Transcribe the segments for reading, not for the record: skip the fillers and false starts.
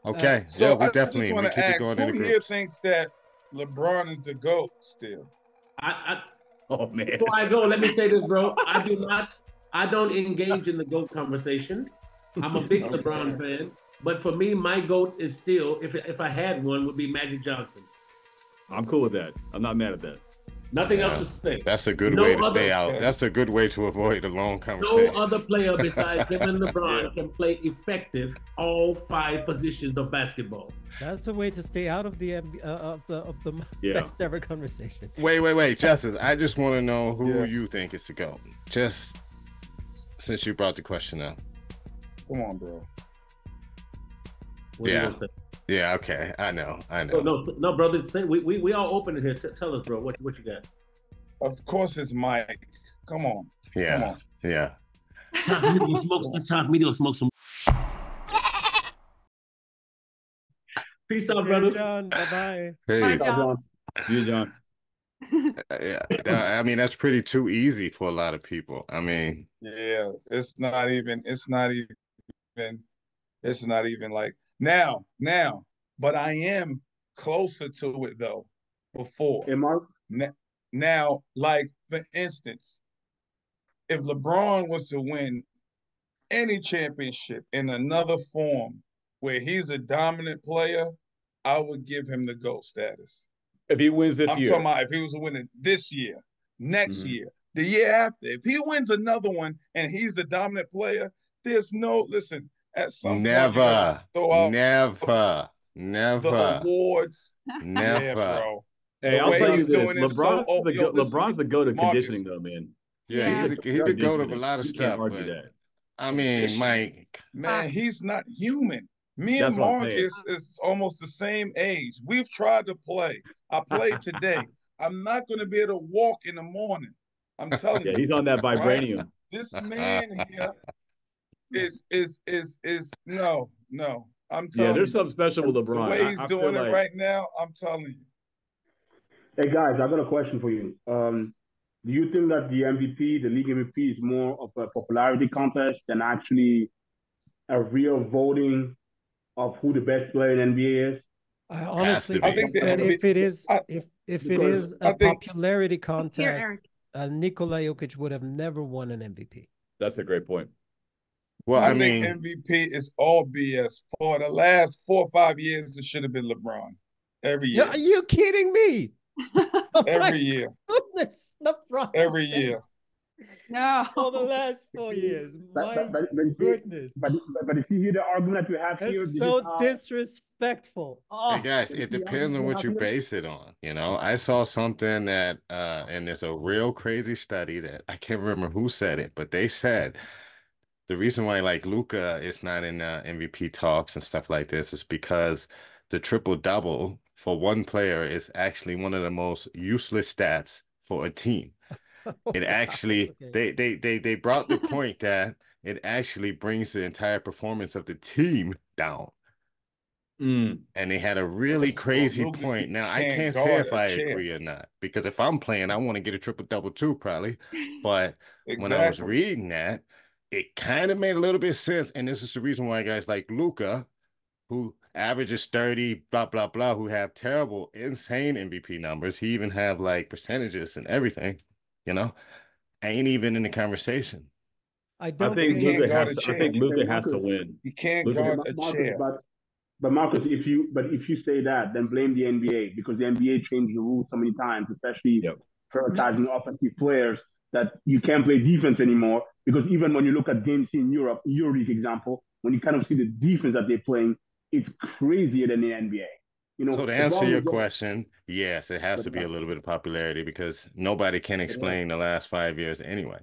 Okay. So we I definitely just want we to keep it ask, going in who the here groups. thinks that LeBron is the GOAT still? Oh man! Before I go, let me say this, bro. I don't engage in the GOAT conversation. I'm a big LeBron fan, but for me, my GOAT is still, if I had one, would be Magic Johnson. I'm cool with that. I'm not mad at that. Nothing else to say. That's a good way to stay out. That's a good way to avoid a long conversation. No other player besides him and LeBron can play effective all 5 positions of basketball. That's a way to stay out of the best ever conversation. Wait, Justice. I just want to know who you think is the GOAT. Just since you brought the question up. Come on, bro. Yeah, okay. I know. No, brother. Say we all open it here. Tell us, bro, what you got? Of course it's Mike. Come on. Yeah. Come on. Yeah. We gonna smoke some. Peace out, brothers. John, bye-bye. Hey. Bye, John. You, John. I mean, that's pretty too easy for a lot of people. I mean, yeah, it's not even like now, but I am closer to it though. Before. Hey, Mark. Now, like for instance, if LeBron was to win any championship in another form where he's a dominant player, I would give him the GOAT status. If he wins this I'm year. talking about if he was to win it this year, next year, the year after. If he wins another one and he's the dominant player, there's no, listen, at some point, never. The awards. Never. Yeah, bro. Hey, I'll tell you this. LeBron's the GOAT of conditioning, though, man. Yeah, he's the GOAT of a lot of stuff. But, I mean, Mike. Man, he's not human. Me and Markus is almost the same age. We've tried to play. I played today. I'm not going to be able to walk in the morning. I'm telling you. Yeah, he's on that vibranium. Right? This man here is no. I'm telling you. Yeah, there's something special with LeBron. The way he's doing it right now, I'm telling you. Hey, guys, I got a question for you. Do you think that the MVP, the league MVP, is more of a popularity contest than actually a real voting of who the best player in NBA is? I honestly think that if it is a popularity contest, Nikola Jokic would have never won an MVP. That's a great point. Well, I think MVP is all BS. For the last 4 or 5 years, it should have been LeBron. Every year. Are you kidding me? Every year. Goodness, LeBron. Every year. No. For the last 4 years. My goodness. But if you hear the argument that we have here, it's so disrespectful. Hey guys, it depends on what you base it on. You know, I saw something that, and there's a real crazy study that I can't remember who said it, but they said the reason why like Luka is not in MVP talks and stuff like this is because the triple-double for one player is actually one of the most useless stats for a team. It actually, they brought the point that it actually brings the entire performance of the team down. And they had a really crazy point. Now, I can't say if I agree or not, because if I'm playing, I want to get a triple-double too, probably. But when I was reading that, it kind of made a little bit of sense. And this is the reason why guys like Luka, who averages 30, blah, blah, blah, who have terrible, insane MVP numbers. He even have like percentages and everything, you know, ain't even in the conversation. I think Luka has to win. He can't guard a chair. But Markus, if you say that, then blame the NBA, because the NBA changed the rules so many times, especially prioritizing offensive players, that you can't play defense anymore. Because even when you look at games in Europe, EuroLeague example, when you kind of see the defense that they're playing, it's crazier than the NBA. You know, so to answer your question, yes, it has to be a little bit of popularity because nobody can explain the last 5 years anyway.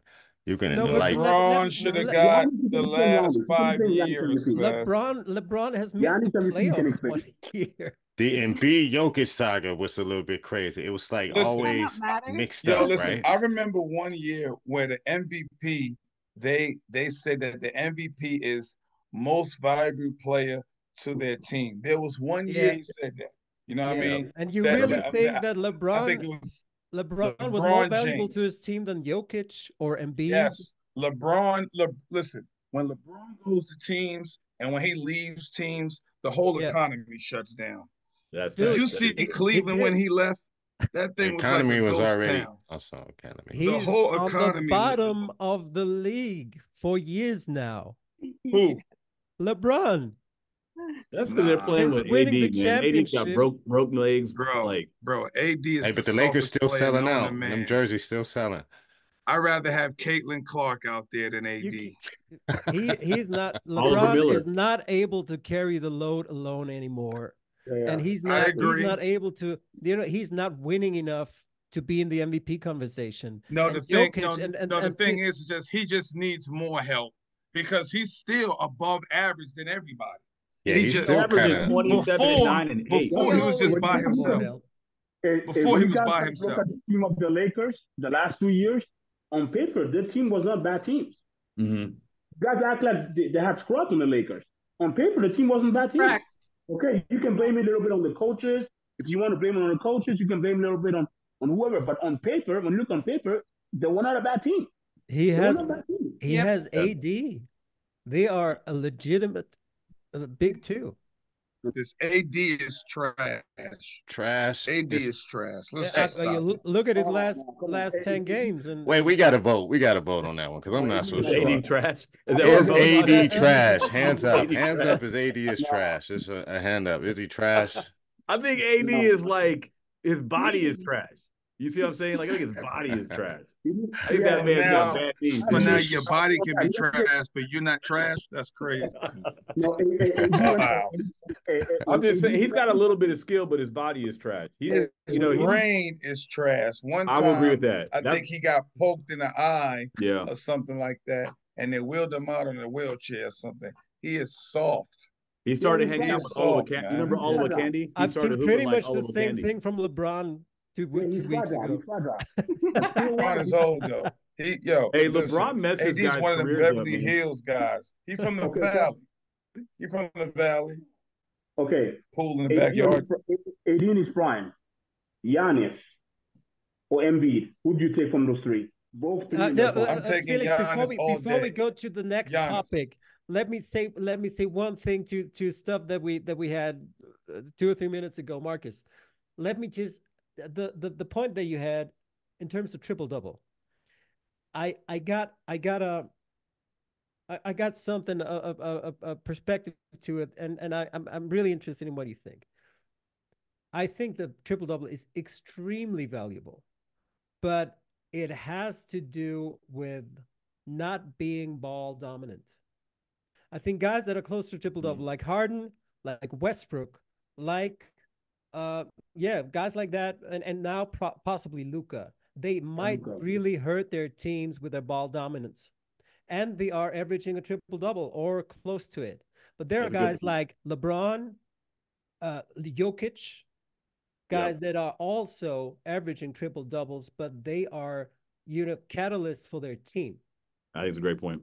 You can LeBron should have got the last 5 years. LeBron has missed the playoffs 1 year. The Embiid Jokic saga was a little bit crazy. It was like always mixed up. Listen, right? I remember 1 year where the MVP, they said that the MVP is most valuable player to their team. There was 1 year he said that. You know what I mean? And you really think that LeBron was more valuable to his team than Jokic or Embiid? Yes. Listen, when LeBron goes to teams, And when he leaves teams, the whole economy shuts down. Did you see Cleveland when he left? That thing was like a ghost town. Also, economy. He's the whole on economy the bottom of the league for years now. Who? LeBron. That's because they're playing with AD, man. AD got broke legs, bro. AD is. Hey, but the Lakers still selling out. Them jerseys still selling. I'd rather have Caitlin Clark out there than AD. He's not. LeBron is not able to carry the load alone anymore, and he's not. He's not able to. He's not winning enough to be in the MVP conversation. No, the thing is just he just needs more help because he's still above average than everybody. Yeah, he's still averaging 27, 9, and 8. Before he was just by himself. Before he was by himself. Look at the team of the Lakers the last 2 years. On paper, this team was not bad teams. Guys act like they had scrubs on the Lakers. On paper, the team wasn't bad teams. Correct. Okay, you can blame it a little bit on the coaches. If you want to blame it on the coaches, you can blame it a little bit on whoever. But on paper, when you look on paper, they were not a bad team. He has AD. They are a legitimate big two. This AD is trash. AD is trash. Let's just stop. Look at his last 10 games. And wait, we got to vote. We got to vote on that one because I'm not so sure. AD trash? Is AD trash? Hands up. Hands up. Is AD is trash? It's a hand up. Is he trash? I think AD is like his body is trash. You see what I'm saying? Like, I think his body is trash. I think that man's got bad knees. But now your body can be trash, but you're not trash? That's crazy. Wow. I'm just saying, he's got a little bit of skill, but his body is trash. His brain is trash. One time, I would agree with that. I think he got poked in the eye or something like that, and they wheeled him out in a wheelchair or something. He is soft. He started hanging out with Oliver Candy. You remember Oliver Candy? I've seen pretty much the same thing from LeBron two weeks ago. LeBron is old though. LeBron messes guys. He's one of the Beverly Hills guys. He's from the Valley. He's from the Valley. Okay. Pool in the backyard. AD in his prime. Giannis or Embiid. Who do you take from those three? Both three. I'm taking Felix, Giannis before we go to the next topic, let me say one thing to stuff that we had 2 or 3 minutes ago, Marcus. Let me just the point that you had in terms of triple double. I got something a perspective to it, and I'm really interested in what you think. I think the triple double is extremely valuable, but it has to do with not being ball dominant. I think guys that are close to triple double, like Harden, like Westbrook, like guys like that, and now possibly Luka, they might really hurt their teams with their ball dominance, and they are averaging a triple double or close to it. But there are guys like LeBron, Jokic, guys that are also averaging triple doubles, but they are catalysts for their team. I think it's a great point.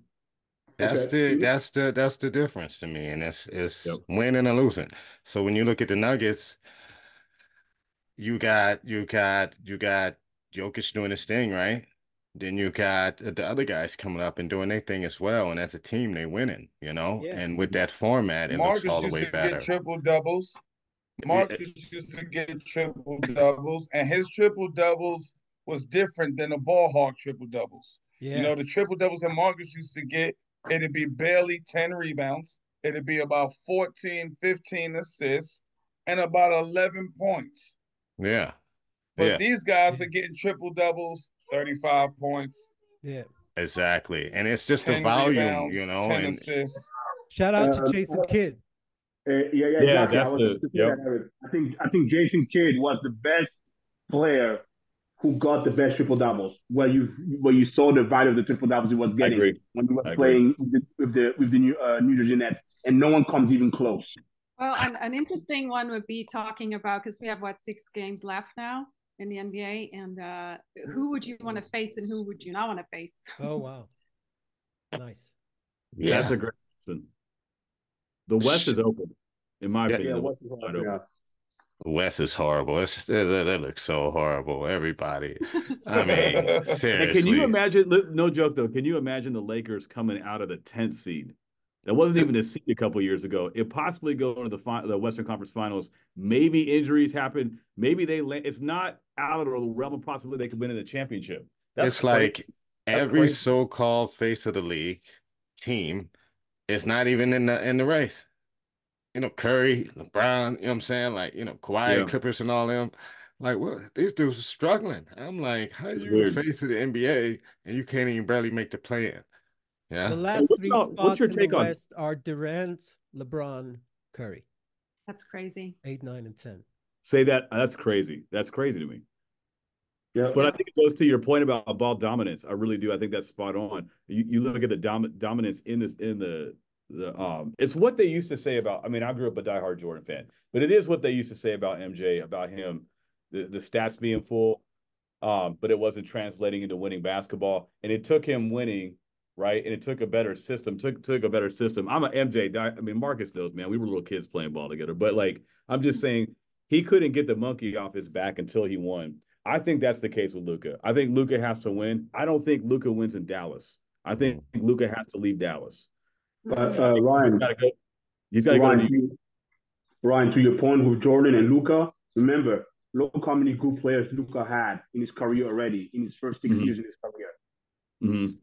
That's the difference to me, and it's winning and losing. So when you look at the Nuggets, you got Jokic doing his thing, right? Then you got the other guys coming up and doing their thing as well, and as a team, they winning, And with that format, it looks all the way better. Triple doubles. Markus used to get triple doubles, and his triple doubles was different than the ball hawk triple doubles. Yeah. The triple doubles that Markus used to get, it'd be barely 10 rebounds. It'd be about 14, 15 assists, and about 11 points. Yeah. But these guys are getting triple doubles, 35 points. Yeah. Exactly. And it's just the volume, rebounds, 10 assists. Shout out to Jason Kidd. Exactly. I think Jason Kidd was the best player who got the best triple doubles. Where you saw the value of the triple doubles he was getting when he was playing with the New Jersey Nets, and no one comes even close. Well, an interesting one would be talking about, because we have 6 games left now in the NBA, and who would you want to face and who would you not want to face? Oh wow, nice. Yeah, that's a great question. The West is open, in my opinion. The West is horrible. They look so horrible. Everybody. I mean, seriously. Can you imagine? No joke though. Can you imagine the Lakers coming out of the 10th seed It wasn't even a seed a couple of years ago. It possibly go to the Western Conference Finals. Maybe injuries happen. Maybe they land. It's not out of the realm of possibility they could win in the championship. That's It's crazy. like every so-called face of the league team is not even in the race. You know, Curry, LeBron, you know what I'm saying? Like, you know, Kawhi, Clippers and all them. Like, what? These dudes are struggling. I'm like, how are you the face of the NBA and you can't even barely make the play-in? Yeah. The last three what's your spots in the take on West are Durant, LeBron, Curry. That's crazy. 8, 9, and 10. Say that. That's crazy. That's crazy to me. Yeah. But I think it goes to your point about ball dominance. I really do. I think that's spot on. You look at the dominance in the it's what they used to say about, I mean, I grew up a diehard Jordan fan, but it is what they used to say about MJ, about him, the stats being full, but it wasn't translating into winning basketball. And it took him winning, right? And it took a better system, took a better system. I'm an MJ, I mean, Markus knows, man, we were little kids playing ball together, but like, I'm just saying he couldn't get the monkey off his back until he won. I think that's the case with Luka. I think Luka has to win. I don't think Luka wins in Dallas. I think Luka has to leave Dallas. Ryan, he's got to go to Ryan, to your point with Jordan and Luka, remember, look how many good players Luka had in his career already, in his first 6 years in his career.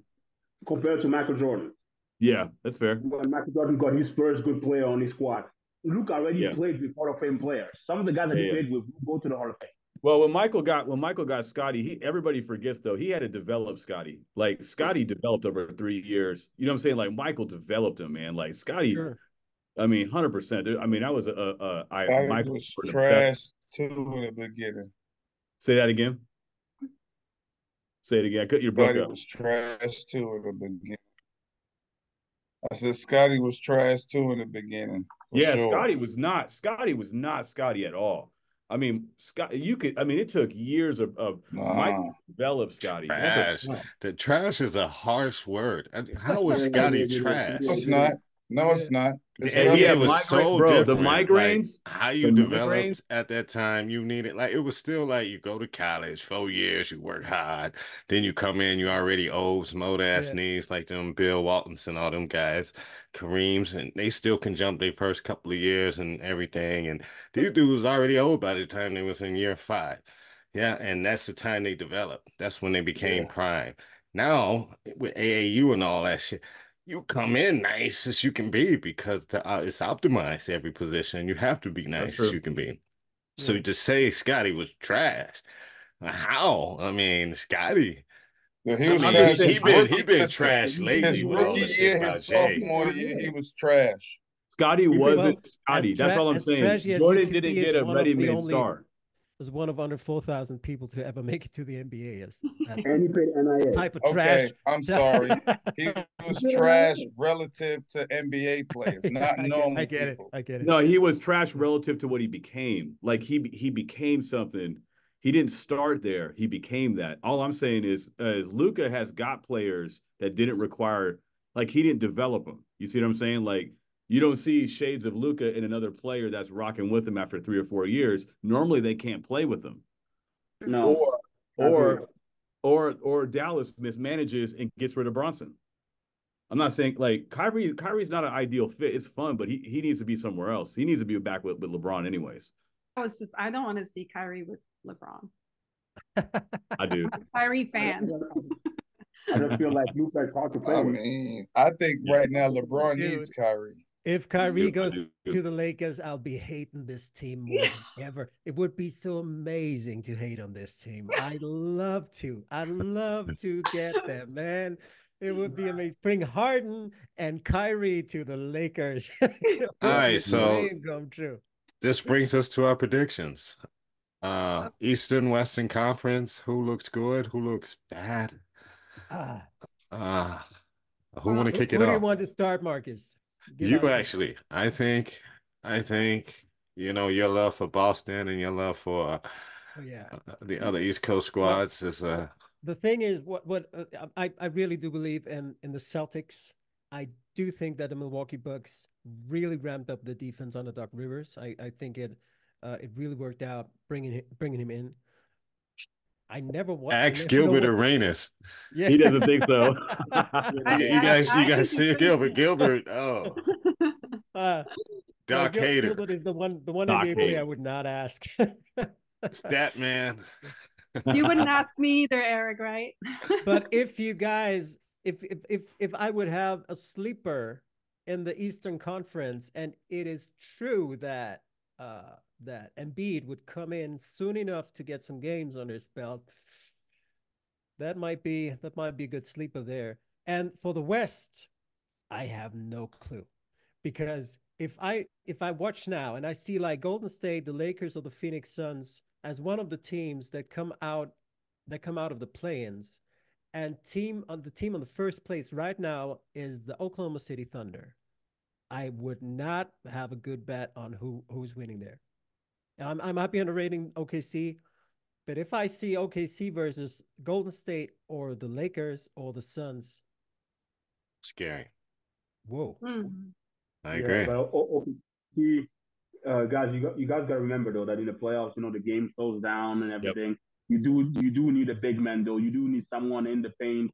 Compared to Michael Jordan. Yeah, that's fair. When Michael Jordan got his first good player on his squad, Luka already played with Hall of Fame players. Some of the guys that he played with will go to the Hall of Fame. Well, when Michael got Scotty, everybody forgets though, he had to develop Scotty. Like Scotty developed over 3 years. You know what I'm saying? Like Michael developed him, man. Like Scotty, I mean, 100%. I mean, that was Michael was trash too in the beginning. Say that again. Say it again. I cut your book up. Scotty was trash too in the beginning. I said Scotty was trash too in the beginning. Yeah, sure. Scotty was not Scotty at all. I mean, Scott, it took years of Mike to develop Scotty. Trash. The trash is a harsh word. How was Scotty trash? No, it's not. No, it's not. The NBA was so different. The migraines, like, how you developed at that time, you needed, like, it was still like you go to college, 4 years, you work hard, then you come in, you already old, some old ass knees, like them Bill Waltons and all them guys, Kareems, and they still can jump their first couple of years and everything. And these dudes already old by the time they was in year 5. Yeah, and that's the time they developed. That's when they became prime. Now, with AAU and all that shit, you come in nice as you can be because it's optimized every position. You have to be nice as you can be. So to say Scotty was trash, how? I mean, Scotty. Well, he was trash. He been trash lately with all the shit about Jay. Sophomore year, he was trash. Scotty wasn't Scotty. That's all I'm saying. Jordan didn't get a ready-made star. Was one of under 4,000 people to ever make it to the NBA. And he played NIL. Type of trash. I'm sorry. He was trash relative to NBA players, not normal people. I get it. No, he was trash relative to what he became. Like he became something. He didn't start there. He became that. All I'm saying is Luka has got players that didn't require, like he didn't develop them. You see what I'm saying? Like, you don't see shades of Luka in another player that's rocking with him after 3 or 4 years. Normally, they can't play with him. No. Or Dallas mismanages and gets rid of Bronson. I'm not saying like Kyrie's not an ideal fit. It's fun, but he needs to be somewhere else. He needs to be back with LeBron anyways. I don't want to see Kyrie with LeBron. I do. I'm a Kyrie fan. I just feel like Luka is hard to play with. I mean, I think right now LeBron needs Kyrie. If Kyrie goes to the Lakers, I'll be hating this team more than ever. It would be so amazing to hate on this team. I'd love to get them, man. It would be amazing. Bring Harden and Kyrie to the Lakers. All right, so come true. This brings us to our predictions. Eastern, Western Conference. Who looks good? Who looks bad? Who want to kick it off? Who do you want to start, Markus? You actually. I think, you know, your love for Boston and your love for the other East Coast squads is the thing is I really do believe in the Celtics. I do think that the Milwaukee Bucks really ramped up the defense under Doc Rivers. I think it really worked out bringing him in. I never want. Ask Gilbert Arenas. Yeah. He doesn't think so. You guys see Gilbert. Gilbert, oh. Doc Hader. Gilbert is the one Doc NBA player I would not ask. Stat man. You wouldn't ask me either, Eric, right? But if you guys, if I would have a sleeper in the Eastern Conference, and it is true that that Embiid would come in soon enough to get some games under his belt, that might be a good sleeper there. And for the West, I have no clue, because if I watch now and I see like Golden State, the Lakers, or the Phoenix Suns as one of the teams that come out of the play-ins, and the team on the first place right now is the Oklahoma City Thunder, I would not have a good bet on who's winning there. I'm happy underrating OKC, but if I see OKC versus Golden State or the Lakers or the Suns, scary. Whoa. I agree. But OKC, guys, you guys got to remember though that in the playoffs, the game slows down and everything. Yep. You do need a big man though. You do need someone in the paint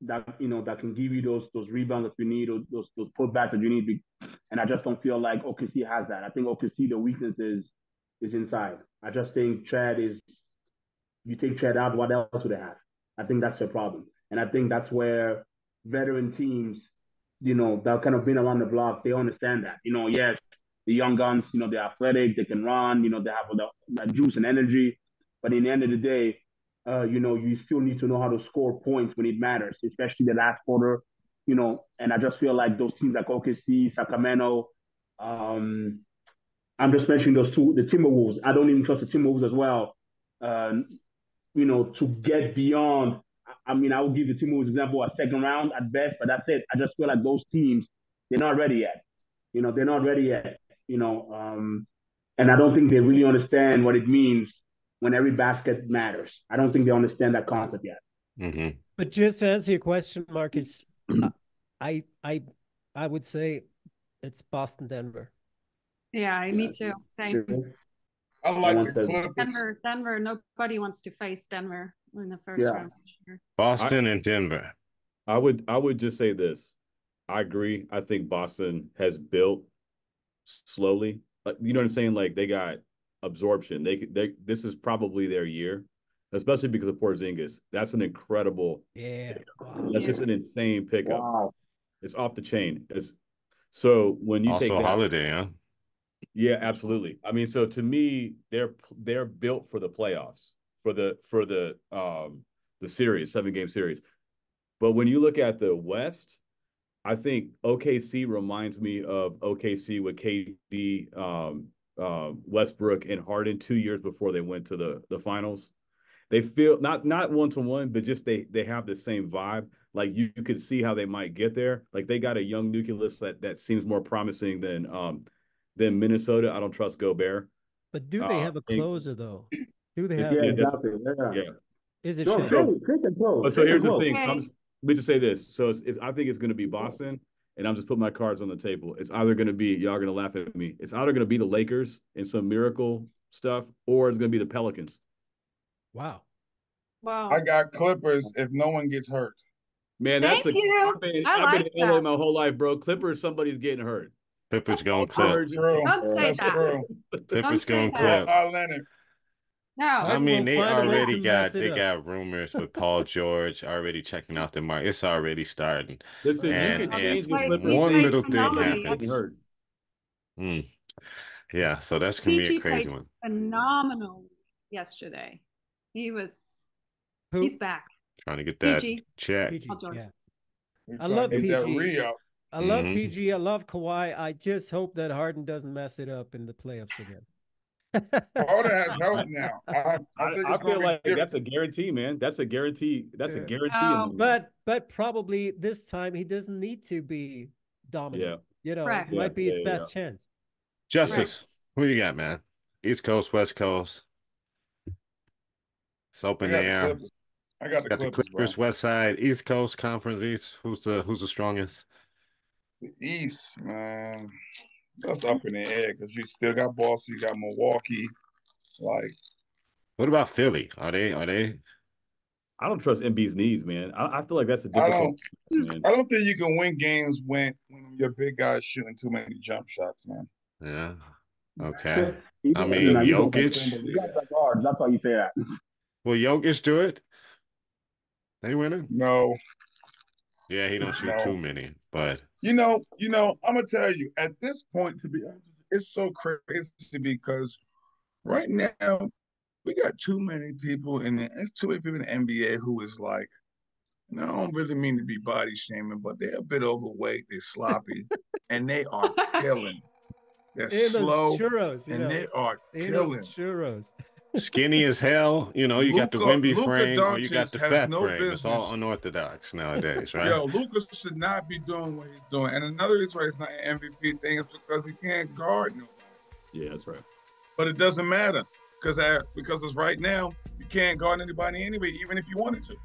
that that can give you those rebounds that you need, or those putbacks that you need. And I just don't feel like OKC has that. I think OKC, the weakness is inside. I just think you take Chad out, what else would they have? I think that's the problem. And I think that's where veteran teams, that kind of been around the block, they understand that. Yes, the young guns, they're athletic, they can run, they have that juice and energy. But in the end of the day, you still need to know how to score points when it matters, especially the last quarter, and I just feel like those teams like OKC, Sacramento, I'm just mentioning those two, the Timberwolves. I don't even trust the Timberwolves as well, to get beyond. I mean, I would give the Timberwolves example a second round at best, but that's it. I just feel like those teams, they're not ready yet. They're not ready yet, and I don't think they really understand what it means when every basket matters. I don't think they understand that concept yet. Mm-hmm. But just to answer your question, Marcus, I would say it's Boston, Denver. Yeah, me too. Same. I like the Clippers. Denver. Nobody wants to face Denver in the first round. Sure. Boston and Denver. I would just say this. I agree. I think Boston has built slowly. You know what I'm saying? Like, they got absorption. This is probably their year, especially because of Porzingis. That's an incredible. Yeah. Wow. That's just an insane pickup. Wow. It's off the chain. So when you also take that, Holiday, huh? Yeah, absolutely. I mean, so to me, they're built for the playoffs, for the series, 7-game series. But when you look at the West, I think OKC reminds me of OKC with KD, Westbrook, and Harden 2 years before they went to the finals. They feel not 1-to-1, but just they have the same vibe. Like, you could see how they might get there. Like, they got a young nucleus that seems more promising than Minnesota. I don't trust Gobert. But do they have a closer though? Do they have? Yeah, exactly. Yeah. Is it? No, so here's the thing. Let me just say this. So I think it's going to be Boston, and I'm just putting my cards on the table. It's either going to be, y'all are going to laugh at me, it's either going to be the Lakers in some miracle stuff, or it's going to be the Pelicans. Wow. I got Clippers if no one gets hurt. Man, I've been in LA my whole life, bro. Clippers, somebody's getting hurt. Clippers going clip. Don't say that. Clippers going clip. No, I mean, they got rumors with Paul George already checking out the market. It's already starting. Listen, and if one little thing happens, yeah, so that's gonna be a crazy one. Phenomenal yesterday. He's back. Trying to get that check. PG, yeah. I love PG. I love PG. I love Kawhi. I just hope that Harden doesn't mess it up in the playoffs again. Harden has help now. I feel like that's a guarantee, man. That's a guarantee. That's a guarantee. But probably this time he doesn't need to be dominant. Yeah. It might be his best chance. Justice, who you got, man? East Coast, West Coast. It's open there. I got the Clippers, West Side, East Coast Conference East. Who's the strongest? The East, man. That's up in the air because you still got Boston, you got Milwaukee. Like, What about Philly? Are they? I don't trust MB's knees, man. I feel like that's a I difficult. I don't think you can win games when your big guy's shooting too many jump shots, man. Yeah. Okay. He's I mean, Jokic. That's why you say that. Will Jokic do it? They winning? No. Yeah, he don't shoot too many, but you know, I'm gonna tell you, at this point, to be honest, it's so crazy because right now we got too many people in the NBA who is like, and I don't really mean to be body shaming, but they're a bit overweight, they're sloppy, and they are killing. They're slow, churros, and they are killing. Churros. Skinny as hell. You know, you got the Wimby frame or you got the fat frame. Business. It's all unorthodox nowadays, right? Yo, Luka should not be doing what he's doing. And another reason why it's not an MVP thing is because he can't guard nobody. Yeah, that's right. But it doesn't matter because it's right now, you can't guard anybody anyway, even if you wanted to.